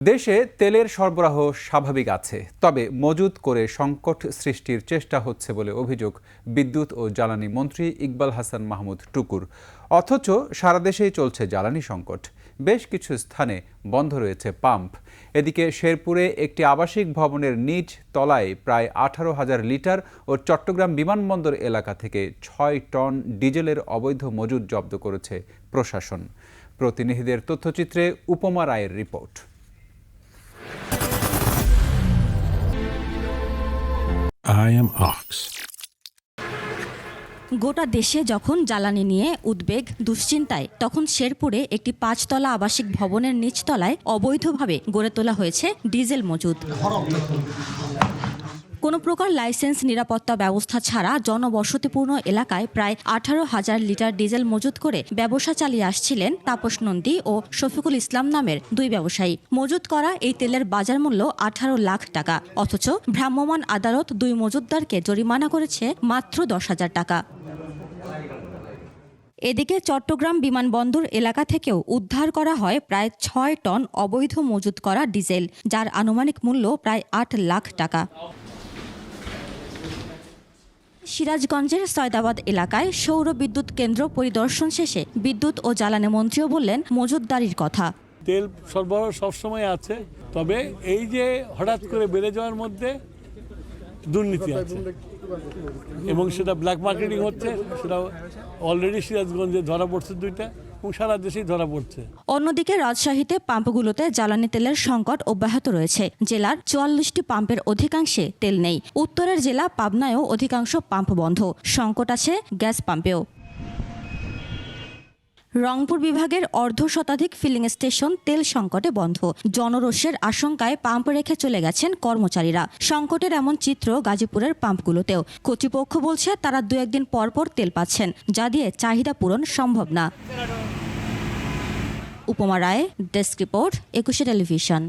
দেশে তেলের সরবরাহ স্বাভাবিক আছে, তবে মজুত করে সংকট সৃষ্টির চেষ্টা হচ্ছে বলে অভিযোগ বিদ্যুৎ ও জ্বালানি মন্ত্রী ইকবাল হাসান মাহমুদ টুকুর। অথচ সারা দেশেই চলছে জ্বালানি সংকট। বেশ কিছু স্থানে বন্ধ রয়েছে পাম্প। এদিকে শেরপুরে একটি আবাসিক ভবনের নিচ তলায় প্রায় 18,000 লিটার ও চট্টগ্রাম বিমানবন্দর এলাকা থেকে 6 টন ডিজেলের অবৈধ মজুদ জব্দ করেছে প্রশাসন। প্রতিনিধিদের তথ্যচিত্রে উপমা রায়ের রিপোর্ট। I am Ox. গোটা দেশে যখন জ্বালানি নিয়ে উদ্বেগ দুশ্চিন্তায়, তখন শেরপুরে একটি 5তলা আবাসিক ভবনের নিচতলায় অবৈধভাবে গড়ে তোলা হয়েছে ডিজেল মজুদ। কোনো প্রকার লাইসেন্স, নিরাপত্তা ব্যবস্থা ছাড়া জনবসতিপূর্ণ এলাকায় প্রায় 18,000 লিটার ডিজেল মজুত করে ব্যবসা চালিয়ে আসছিলেন তাপস নন্দী ও শফিকুল ইসলাম নামের দুই ব্যবসায়ী। মজুত করা এই তেলের বাজার মূল্য 18 লাখ টাকা। অথচ ভ্রাম্যমাণ আদালত দুই মজুতদারকে জরিমানা করেছে মাত্র 10,000 টাকা। এদিকে চট্টগ্রাম বিমানবন্দর এলাকা থেকেও উদ্ধার করা হয় প্রায় 6 টন অবৈধ মজুত করা ডিজেল, যার আনুমানিক মূল্য প্রায় 8 লাখ টাকা। সিরাজগঞ্জের সয়দাবাদ এলাকায় সৌর বিদ্যুৎ কেন্দ্র পরিদর্শন শেষে বিদ্যুৎ ও জ্বালানি মন্ত্রীও বললেন মজুতদারির কথা। তেল সরবরাহ সবসময় আছে, তবে এই যে হঠাৎ করে বেড়ে যাওয়ার মধ্যে দুর্নীতি আছে এবং সেটা ব্ল্যাক মার্কেটিং হচ্ছে। সেটা অলরেডি সিরাজগঞ্জে ধরা পড়ছে দুইটা এবং সারা দেশেই ধরা পড়ছে। অন্যদিকে রাজশাহীতে পাম্পগুলোতে জ্বালানি তেলের সংকট অব্যাহত রয়েছে। জেলার 44টি পাম্পের অধিকাংশে তেল নেই। উত্তরের জেলা পাবনায়ও অধিকাংশ পাম্প বন্ধ। সংকট আছে গ্যাস পাম্পেও। রংপুর বিভাগের অর্ধশতাধিক ফিলিং স্টেশন তেল সংকটে বন্ধ। জনরোষের আশঙ্কায় পাম্প রেখে চলে গেছেন কর্মচারীরা। সংকটের এমন চিত্র গাজীপুরের পাম্পগুলোতেও। কর্তৃপক্ষ বলছে তারা 2-1 দিন পর তেল পাচ্ছেন, যা দিয়ে চাহিদা পূরণ সম্ভব না। উপমা রায়, ডেস্ক রিপোর্ট, 21 টেলিভিশন।